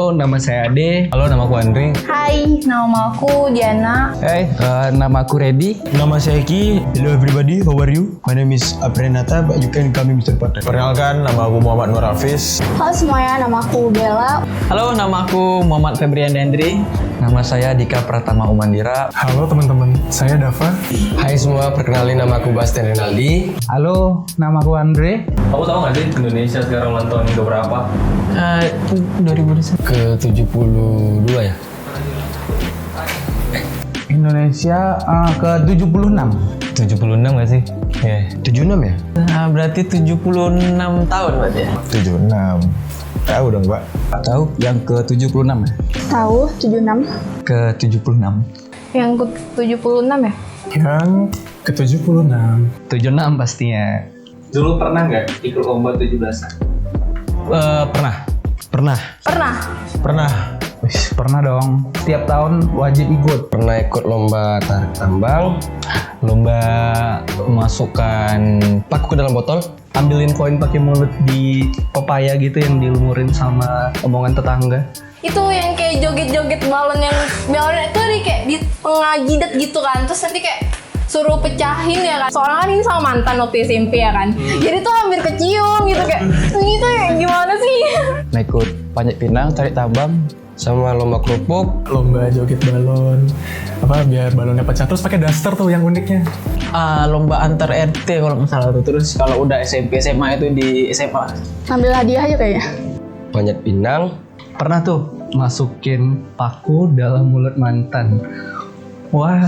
Halo, nama saya Ade. Halo, nama aku Andri. Hai, nama aku Diana. Hai, nama aku Reddy. Nama saya Eki. Hello everybody, how are you? My name is Aprenata, but you can call me Mr. Patrick. Perkenalkan, nama aku Muhammad Nur Hafiz. Halo semuanya, nama aku Bella. Halo, nama aku Muhammad Febrian Dandri. Nama saya Dika Pratama Umandira. Halo teman-teman, saya Dava. Hai semua, perkenalin nama aku Bastian Rinaldi. Halo, nama aku Andre. Kamu tahu nggak sih Indonesia sekarang ulang tahun ke berapa? 2000 Ke 72 ya? Indonesia ke 76. 76 nggak sih? Yeah. 76 ya? Berarti 76 tahun berarti ya? 76. Tahu dong, Pak. Tahu yang ke 76 ya? Tahu 76. Ke 76. Yang ke 76 ya? Yang ke 76. 76 pastinya. Dulu pernah nggak ikut lomba 17-an? Pernah. Pernah. Pernah. Wih, pernah dong. Tiap tahun wajib ikut. Pernah ikut lomba tarik tambang, Lomba masukkan paku ke dalam botol. ambilin koin pakai mulut di pepaya gitu yang dilumurin sama omongan tetangga. Itu yang kayak joget-joget balonnya itu kayak di tengah jidat gitu kan. Terus nanti kayak suruh pecahin ya kan. Soalnya kan ini sama mantan waktu SMP ya kan. Jadi tuh hampir kecium gitu kayak ini tuh gimana sih? Nah, ikut panjat pinang, tarik tambang. Sama lomba kerupuk. Lomba joget balon. Biar balonnya pecah. Terus pakai daster tuh yang uniknya. Lomba antar RT kalau nggak salah tuh. Terus kalau udah SMP SMA itu di SMA. Ambil hadiah aja kayaknya. Panjat pinang. Pernah tuh masukin paku dalam mulut mantan. Wah,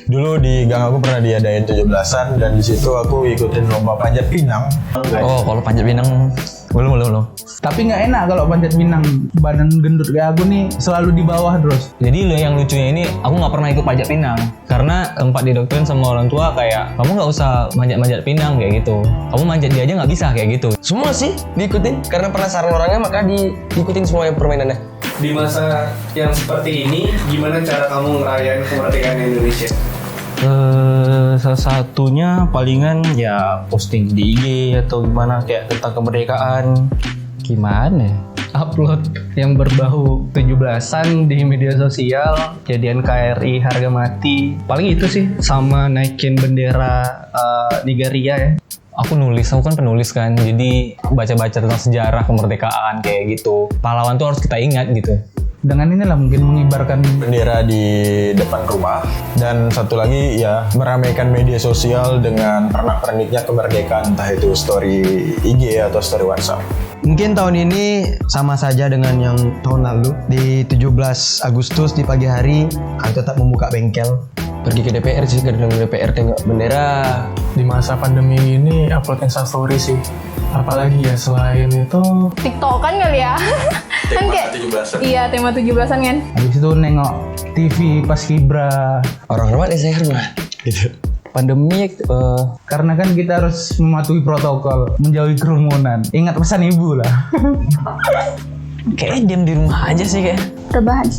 Dulu di gang aku pernah diadain 17-an dan di situ aku ikutin lomba panjat pinang. Oh, kalau panjat pinang belum. tapi nggak enak kalau panjat pinang. Badan gendut kayak aku nih selalu di bawah terus. Jadi yang lucunya ini, aku nggak pernah ikut panjat pinang. Karena tempat didoktrin sama orang tua kayak, kamu nggak usah manjat-manjat pinang kayak gitu. Kamu manjat dia aja nggak bisa kayak gitu. Semua sih diikutin karena penasaran orangnya, maka diikutin semua yang permainannya. Di masa yang seperti ini, gimana cara kamu ngerayain kemerdekaan Indonesia? Salah satunya palingan ya posting di IG atau gimana kayak tentang kemerdekaan. Gimana ya? Upload yang berbau 17-an di media sosial, jadian KRI harga mati. Paling itu sih, sama naikin bendera Nigeria ya. Aku kan penulis kan, jadi baca-baca tentang sejarah kemerdekaan kayak gitu. Pahlawan tuh harus kita ingat gitu. Dengan inilah mungkin mengibarkan Bendera di depan rumah. Dan satu lagi ya, meramaikan media sosial dengan pernak-perniknya kemerdekaan, entah itu story IG atau story WhatsApp. Mungkin tahun ini sama saja dengan yang tahun lalu. Di 17 Agustus di pagi hari, kami tetap membuka bengkel. Pergi ke DPR sih, ke gedung DPR tengok bendera. Di masa pandemi ini upload Instastory sih. Apalagi ya selain itu TikTokan kali ya. Kan kayak 17-an. Iya, tema 17-an kan. habis itu nengok TV pas kibra. Orang hormat ya saya hormat. Gitu. Pandemi Karena kan kita harus mematuhi protokol, menjauhi kerumunan. Ingat pesan ibu lah. kayaknya diam di rumah aja sih kayak. Rebahan.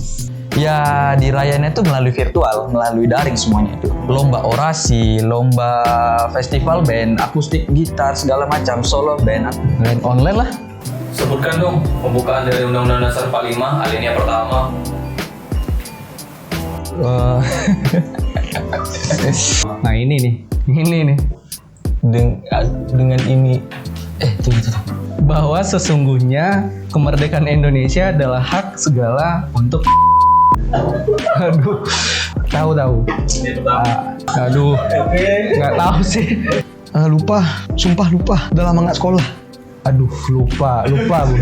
Ya dirayainnya tuh melalui virtual, melalui daring semuanya itu. Lomba orasi, lomba festival band, akustik gitar, segala macam, solo band, online lah. Sebutkan dong pembukaan dari Undang-Undang Dasar 45, alinea pertama. Nah ini nih. Dengan ini, tunggu. Bahwa sesungguhnya kemerdekaan Indonesia adalah hak segala untuk tahu. Nggak tahu sih. Lupa, sumpah lupa. Udah lama nggak sekolah. Lupa Bu.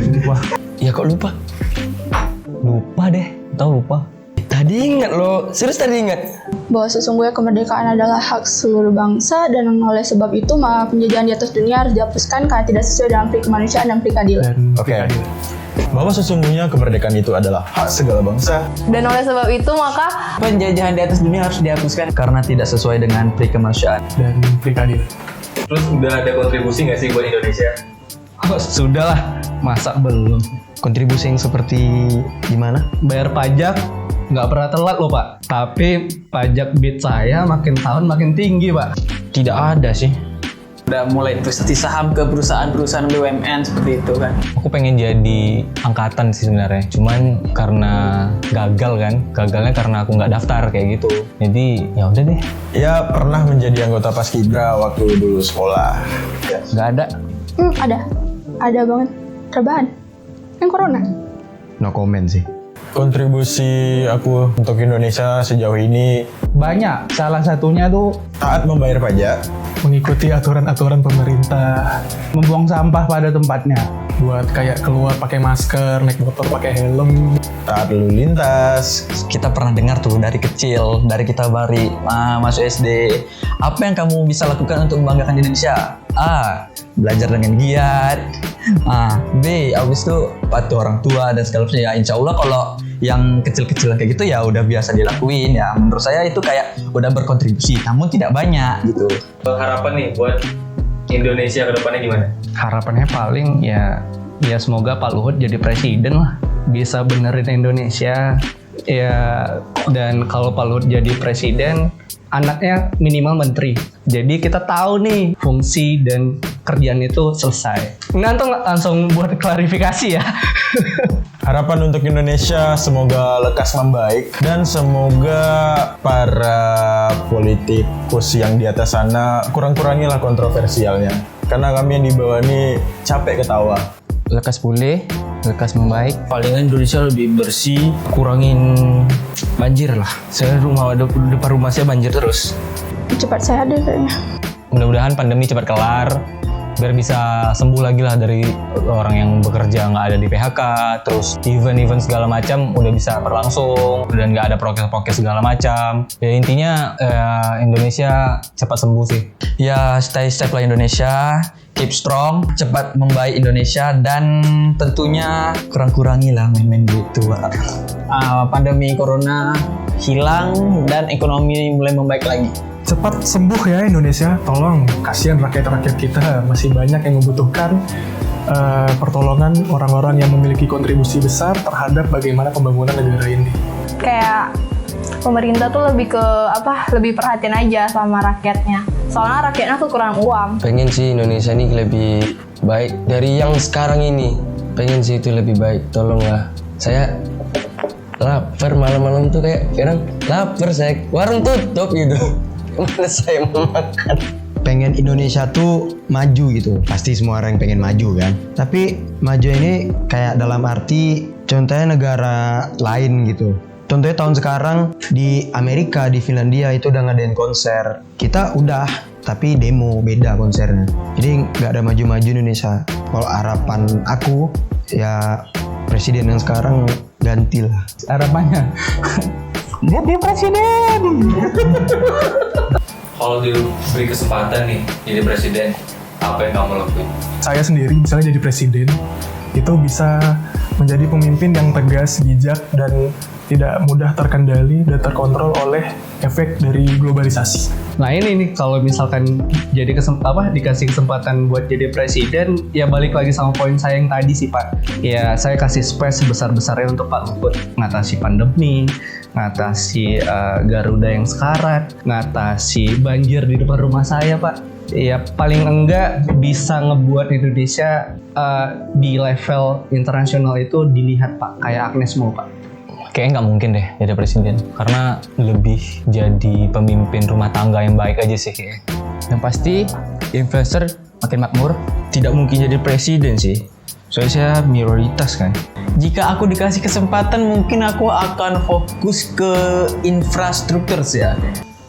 Ya kok lupa? Lupa deh, lupa. Tadi ingat loh, serius tadi ingat. Bahwa sesungguhnya kemerdekaan adalah hak seluruh bangsa dan oleh sebab itu maka penjajahan di atas dunia harus dihapuskan karena tidak sesuai dengan pri kemanusiaan dan pri keadilan. Oke. Bahwa sesungguhnya kemerdekaan itu adalah hak segala bangsa. Dan oleh sebab itu maka Penjajahan di atas dunia harus dihapuskan. Karena tidak sesuai dengan pri kemanusiaan. dan pri keadilan. Terus udah ada kontribusi nggak sih buat Indonesia? Oh, sudah lah, masa belum? Kontribusi yang seperti gimana? Bayar pajak nggak pernah telat loh Pak. Tapi pajak beat saya makin tahun makin tinggi Pak. Tidak ada sih. Udah mulai investasi saham ke perusahaan-perusahaan BUMN seperti itu kan. Aku pengen jadi angkatan sih sebenarnya, cuman karena gagalnya karena aku nggak daftar kayak gitu. Jadi ya udah deh. Ya pernah menjadi anggota Paskibra waktu dulu sekolah. Nggak ada. Ada banget. Rebahan. Yang corona. No comment sih. Kontribusi aku untuk Indonesia sejauh ini Banyak. Salah satunya tuh taat membayar pajak, Mengikuti aturan-aturan pemerintah, membuang sampah pada tempatnya. buat kayak keluar pakai masker, naik motor pakai helm. taat lalu lintas. Kita pernah dengar tuh dari kecil, dari kita masuk SD, apa yang kamu bisa lakukan untuk membanggakan Indonesia? A. Belajar dengan giat. B. Abis itu patuh orang tua dan segala macam. Ya insya Allah kalau yang kecil-kecilan kayak gitu ya udah biasa dilakuin ya. Menurut saya itu kayak udah berkontribusi, namun tidak banyak gitu. Harapan nih buat Indonesia ke depannya gimana? Harapannya paling ya semoga Pak Luhut jadi presiden lah, bisa benerin Indonesia ya. Dan kalau Pak Luhut jadi presiden, anaknya minimal menteri, jadi kita tahu nih fungsi dan kerjaan itu selesai. Nanti langsung buat klarifikasi ya. Harapan untuk Indonesia semoga lekas membaik dan semoga para politikus yang di atas sana kurang-kurangilah kontroversialnya. Karena kami yang di bawah ini capek ketawa. Lekas pulih, lekas membaik. Palingan Indonesia lebih bersih, kurangin banjir lah. Saya depan rumah saya banjir terus. Cepat sehat deh kayaknya. Mudah-mudahan pandemi cepat kelar, biar bisa sembuh lagi lah dari orang yang bekerja nggak ada di PHK, terus event-event segala macam udah bisa berlangsung dan nggak ada prokes-prokes segala macam. Ya intinya Indonesia cepat sembuh sih. Ya stay safe lah Indonesia, keep strong, cepat membaik Indonesia, dan tentunya kurang-kurangilah main-main gitu. Pandemi corona hilang dan ekonomi mulai membaik lagi. Cepat sembuh ya Indonesia, tolong. Kasihan rakyat-rakyat kita, masih banyak yang membutuhkan pertolongan orang-orang yang memiliki kontribusi besar terhadap bagaimana pembangunan negara ini. Kayak pemerintah tuh lebih perhatian aja sama rakyatnya. Soalnya rakyatnya kekurangan uang. Pengen sih Indonesia ini lebih baik dari yang sekarang ini. Pengen sih itu lebih baik. Tolonglah. Saya lapar malam-malam tuh kayak orang lapar, saya warung tutup gitu. Mana saya mau makan. Pengen Indonesia tuh maju gitu. Pasti semua orang pengen maju kan. Tapi maju ini kayak dalam arti contohnya negara lain gitu. Contohnya tahun sekarang di Amerika, di Finlandia itu udah ngadain konser. Kita udah, tapi demo, beda konsernya. Jadi nggak ada maju-maju Indonesia. Kalau harapan aku ya presiden yang sekarang gantilah. Harapannya jadi presiden. Kalau diberi kesempatan nih jadi presiden, apa yang kamu lakuin? Saya sendiri misalnya jadi presiden, itu bisa menjadi pemimpin yang tegas, bijak, dan tidak mudah terkendali dan terkontrol oleh efek dari globalisasi. Nah ini nih kalau misalkan jadi dikasih kesempatan buat jadi presiden, ya balik lagi sama poin saya yang tadi sih Pak. Ya saya kasih space sebesar-besarnya untuk Pak Luhut ngatasi pandemi, ngatasi Garuda yang sekarat, ngatasi banjir di depan rumah saya Pak. Ya paling enggak bisa ngebuat Indonesia di level internasional itu dilihat Pak, kayak Agnes Mo Pak. Kayaknya nggak mungkin deh jadi presiden, karena lebih jadi pemimpin rumah tangga yang baik aja sih kayaknya. Yang pasti investor makin makmur. Tidak mungkin jadi presiden sih, soalnya saya minoritas kan. Jika aku dikasih kesempatan, mungkin aku akan fokus ke infrastruktur sih ya.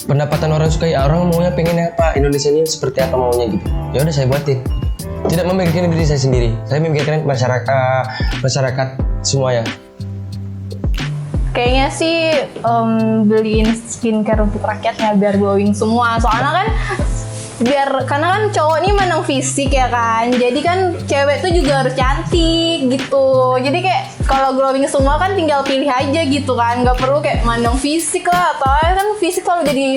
Pendapatan orang suka ya, orang maunya pengen apa, Indonesia ini seperti apa maunya gitu. Ya udah saya buatin. Tidak memikirkan diri saya sendiri, saya memikirkan masyarakat semuanya. Kayaknya sih beliin skincare untuk rakyatnya biar glowing semua. Soalnya kan karena kan cowok ini menang fisik ya kan. Jadi kan cewek tuh juga harus cantik gitu. Jadi kayak kalau glowing semua kan tinggal pilih aja gitu kan. Nggak perlu kayak mandang fisik lah. Atau kan fisik selalu jadi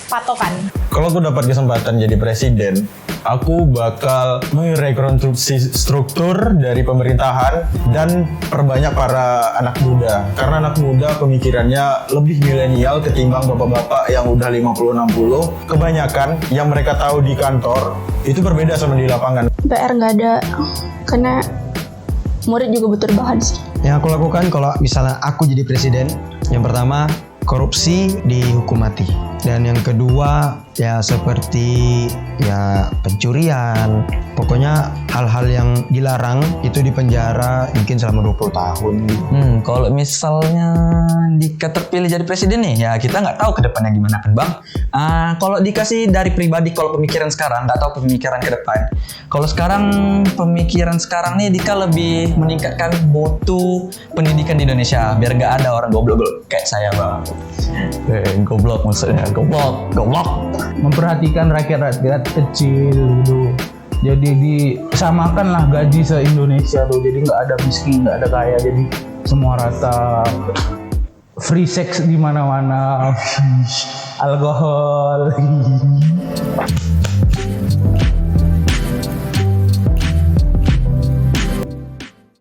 patokan? Kalau aku dapat kesempatan jadi presiden, aku bakal merekonstruksi struktur dari pemerintahan dan perbanyak para anak muda. Karena anak muda pemikirannya lebih milenial ketimbang bapak-bapak yang udah 50-60. Kebanyakan yang mereka tahu di kantor itu berbeda sama di lapangan. PR nggak ada, karena murid juga butuh bahan sih. Yang aku lakukan kalau misalnya aku jadi presiden, yang pertama korupsi dihukum mati. Dan yang kedua ya seperti ya pencurian, pokoknya hal-hal yang dilarang itu dipenjara mungkin selama 20 tahun. Kalau misalnya Dika terpilih jadi presiden nih, ya kita nggak tahu ke depannya gimana kan bang. Kalau dikasih dari pribadi, kalau pemikiran sekarang, nggak tahu pemikiran ke depan. Kalau sekarang pemikiran sekarang nih, Dika lebih meningkatkan mutu pendidikan di Indonesia biar nggak ada orang goblok kayak saya bang. Goblok maksudnya, goblok. Memperhatikan rakyat-rakyat kecil gitu. Jadi disamakanlah gaji se-Indonesia tuh. Jadi nggak ada miskin, nggak ada kaya. Jadi semua rata. Free sex di mana-mana. Alkohol.